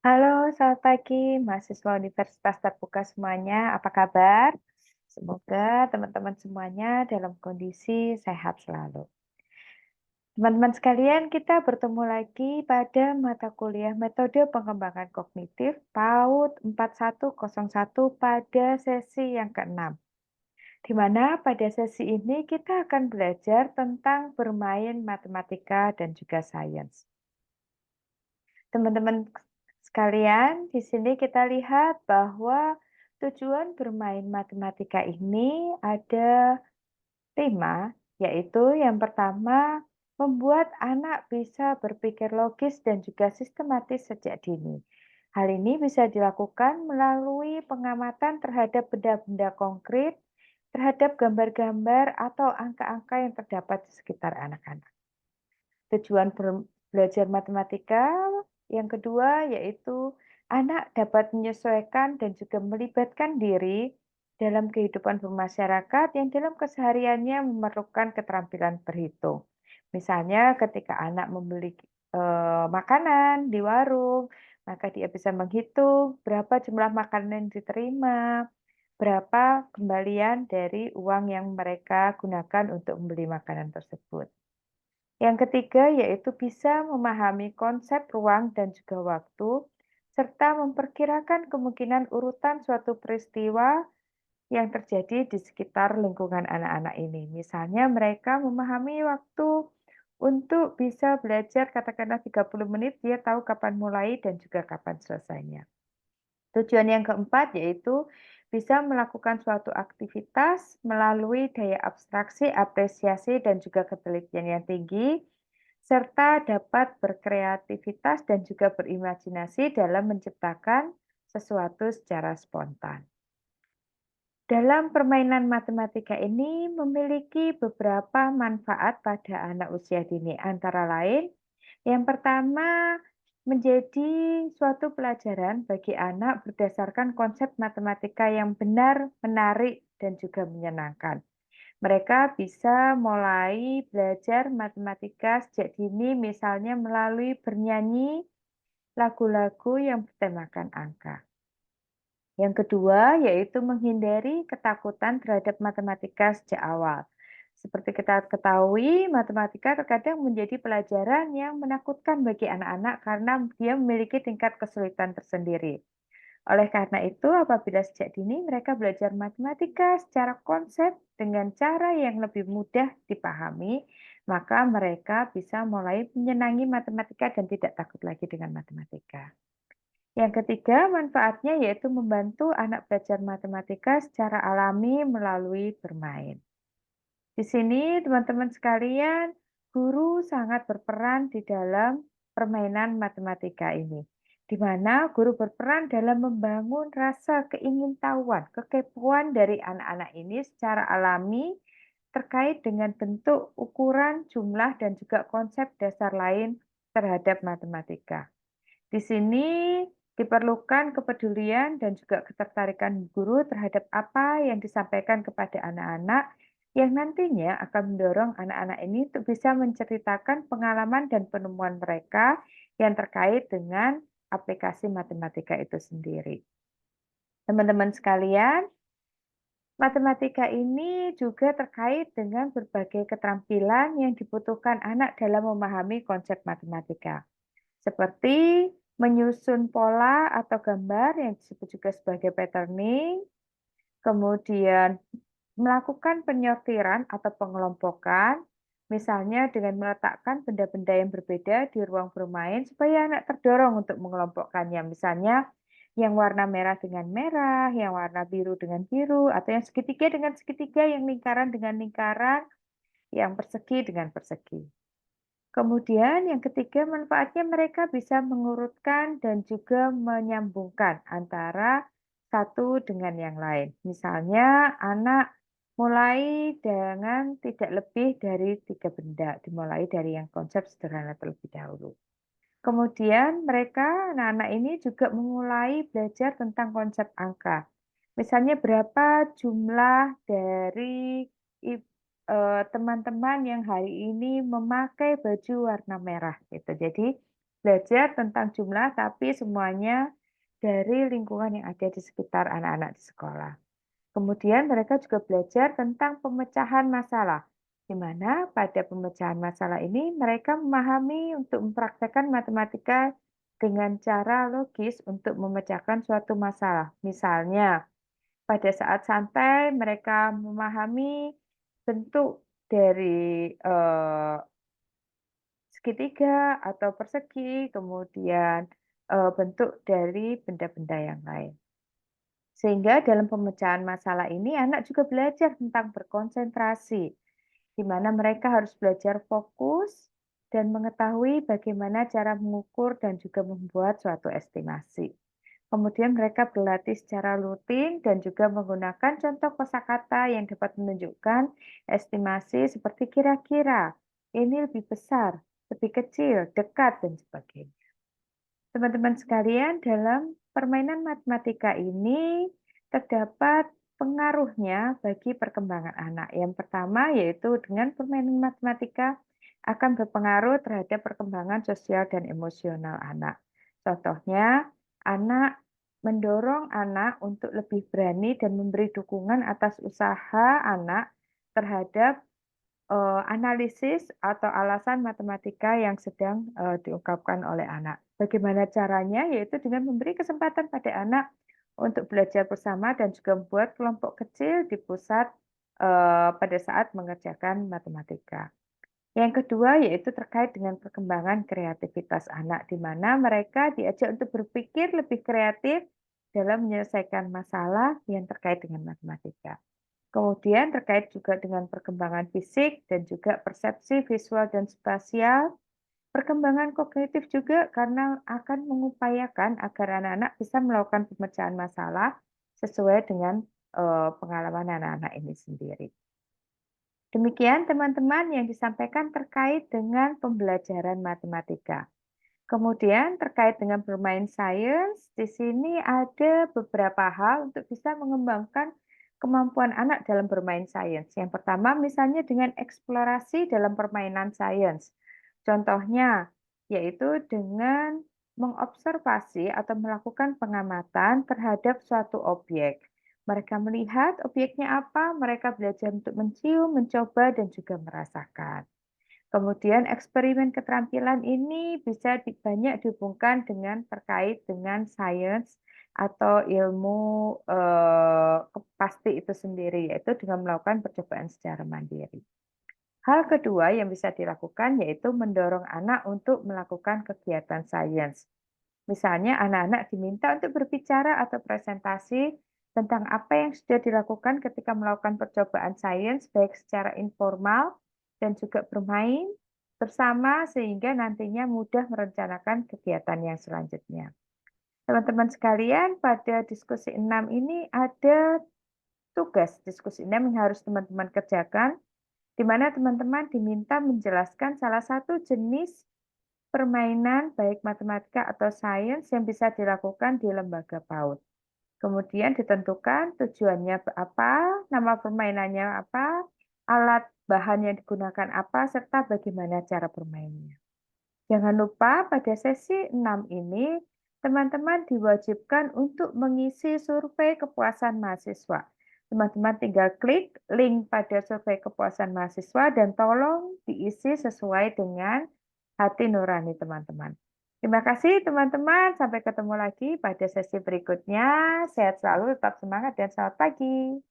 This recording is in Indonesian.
Halo, selamat pagi mahasiswa Universitas Terbuka semuanya. Apa kabar? Semoga teman-teman semuanya dalam kondisi sehat selalu. Teman-teman sekalian, kita bertemu lagi pada mata kuliah Metode Pengembangan Kognitif PAUD 4101 pada sesi yang keenam. Di mana pada sesi ini kita akan belajar tentang bermain matematika dan juga sains. Teman-teman sekalian, di sini kita lihat bahwa tujuan bermain matematika ini ada 5, yaitu yang pertama, membuat anak bisa berpikir logis dan juga sistematis sejak dini. Hal ini bisa dilakukan melalui pengamatan terhadap benda-benda konkret, terhadap gambar-gambar atau angka-angka yang terdapat di sekitar anak-anak. Tujuan belajar matematika yang kedua yaitu anak dapat menyesuaikan dan juga melibatkan diri dalam kehidupan bermasyarakat yang dalam kesehariannya memerlukan keterampilan berhitung. Misalnya ketika anak membeli makanan di warung, maka dia bisa menghitung berapa jumlah makanan yang diterima, berapa kembalian dari uang yang mereka gunakan untuk membeli makanan tersebut. Yang ketiga yaitu bisa memahami konsep ruang dan juga waktu, serta memperkirakan kemungkinan urutan suatu peristiwa yang terjadi di sekitar lingkungan anak-anak ini. Misalnya mereka memahami waktu untuk bisa belajar katakanlah 30 menit, dia tahu kapan mulai dan juga kapan selesainya. Tujuan yang keempat yaitu bisa melakukan suatu aktivitas melalui daya abstraksi, apresiasi, dan juga ketelitian yang tinggi, serta dapat berkreativitas dan juga berimajinasi dalam menciptakan sesuatu secara spontan. Dalam permainan matematika ini memiliki beberapa manfaat pada anak usia dini, antara lain yang pertama, menjadi suatu pelajaran bagi anak berdasarkan konsep matematika yang benar, menarik, dan juga menyenangkan. Mereka bisa mulai belajar matematika sejak dini, misalnya melalui bernyanyi lagu-lagu yang bertemakan angka. Yang kedua, yaitu menghindari ketakutan terhadap matematika sejak awal. Seperti kita ketahui, matematika terkadang menjadi pelajaran yang menakutkan bagi anak-anak karena dia memiliki tingkat kesulitan tersendiri. Oleh karena itu, apabila sejak dini mereka belajar matematika secara konsep dengan cara yang lebih mudah dipahami, maka mereka bisa mulai menyenangi matematika dan tidak takut lagi dengan matematika. Yang ketiga, manfaatnya yaitu membantu anak belajar matematika secara alami melalui bermain. Di sini, teman-teman sekalian, guru sangat berperan di dalam permainan matematika ini, di mana guru berperan dalam membangun rasa keingintahuan, kekepoan dari anak-anak ini secara alami terkait dengan bentuk, ukuran, jumlah, dan juga konsep dasar lain terhadap matematika. Di sini diperlukan kepedulian dan juga ketertarikan guru terhadap apa yang disampaikan kepada anak-anak yang nantinya akan mendorong anak-anak ini untuk bisa menceritakan pengalaman dan penemuan mereka yang terkait dengan aplikasi matematika itu sendiri. Teman-teman sekalian, matematika ini juga terkait dengan berbagai keterampilan yang dibutuhkan anak dalam memahami konsep matematika. Seperti menyusun pola atau gambar yang disebut juga sebagai patterning, kemudian melakukan penyortiran atau pengelompokan, misalnya dengan meletakkan benda-benda yang berbeda di ruang bermain supaya anak terdorong untuk mengelompokkannya. Misalnya yang warna merah dengan merah, yang warna biru dengan biru, atau yang segitiga dengan segitiga, yang lingkaran dengan lingkaran, yang persegi dengan persegi. Kemudian yang ketiga, manfaatnya mereka bisa mengurutkan dan juga menyambungkan antara satu dengan yang lain. Misalnya, anak mulai dengan tidak lebih dari 3 benda, dimulai dari yang konsep sederhana terlebih dahulu. Kemudian mereka, anak-anak ini juga memulai belajar tentang konsep angka. Misalnya berapa jumlah dari teman-teman yang hari ini memakai baju warna merah gitu. Jadi belajar tentang jumlah, tapi semuanya dari lingkungan yang ada di sekitar anak-anak di sekolah. Kemudian mereka juga belajar tentang pemecahan masalah, di mana pada pemecahan masalah ini mereka memahami untuk mempraktekkan matematika dengan cara logis untuk memecahkan suatu masalah. Misalnya, pada saat santai mereka memahami bentuk dari segitiga atau persegi, kemudian bentuk dari benda-benda yang lain. Sehingga dalam pemecahan masalah ini anak juga belajar tentang berkonsentrasi, di mana mereka harus belajar fokus dan mengetahui bagaimana cara mengukur dan juga membuat suatu estimasi. Kemudian mereka berlatih secara rutin dan juga menggunakan contoh kosakata yang dapat menunjukkan estimasi seperti kira-kira, ini lebih besar, lebih kecil, dekat, dan sebagainya. Teman-teman sekalian, dalam permainan matematika ini terdapat pengaruhnya bagi perkembangan anak. Yang pertama yaitu dengan permainan matematika akan berpengaruh terhadap perkembangan sosial dan emosional anak. Contohnya, anak mendorong anak untuk lebih berani dan memberi dukungan atas usaha anak terhadap analisis atau alasan matematika yang sedang, diungkapkan oleh anak. Bagaimana caranya? Yaitu dengan memberi kesempatan pada anak untuk belajar bersama dan juga membuat kelompok kecil di pusat, pada saat mengerjakan matematika. Yang kedua yaitu terkait dengan perkembangan kreativitas anak, di mana mereka diajak untuk berpikir lebih kreatif dalam menyelesaikan masalah yang terkait dengan matematika. Kemudian terkait juga dengan perkembangan fisik dan juga persepsi visual dan spasial, perkembangan kognitif juga karena akan mengupayakan agar anak-anak bisa melakukan pemecahan masalah sesuai dengan pengalaman anak-anak ini sendiri. Demikian teman-teman yang disampaikan terkait dengan pembelajaran matematika. Kemudian terkait dengan bermain sains, di sini ada beberapa hal untuk bisa mengembangkan kemampuan anak dalam bermain sains. Yang pertama misalnya dengan eksplorasi dalam permainan sains. Contohnya yaitu dengan mengobservasi atau melakukan pengamatan terhadap suatu objek. Mereka melihat objeknya apa, mereka belajar untuk mencium, mencoba, dan juga merasakan. Kemudian eksperimen keterampilan ini bisa banyak dihubungkan dengan terkait dengan sains atau ilmu pasti itu sendiri, yaitu dengan melakukan percobaan secara mandiri. Hal kedua yang bisa dilakukan yaitu mendorong anak untuk melakukan kegiatan sains. Misalnya anak-anak diminta untuk berbicara atau presentasi tentang apa yang sudah dilakukan ketika melakukan percobaan sains baik secara informal dan juga bermain bersama sehingga nantinya mudah merencanakan kegiatan yang selanjutnya. Teman-teman sekalian, pada diskusi 6 ini ada tugas diskusi 6 yang harus teman-teman kerjakan, di mana teman-teman diminta menjelaskan salah satu jenis permainan baik matematika atau sains yang bisa dilakukan di lembaga PAUD. Kemudian ditentukan tujuannya apa, nama permainannya apa, alat bahan yang digunakan apa, serta bagaimana cara bermainnya. Jangan lupa pada sesi 6 ini, teman-teman diwajibkan untuk mengisi survei kepuasan mahasiswa. Teman-teman tinggal klik link pada survei kepuasan mahasiswa dan tolong diisi sesuai dengan hati nurani teman-teman. Terima kasih teman-teman, sampai ketemu lagi pada sesi berikutnya. Sehat selalu, tetap semangat dan selamat pagi.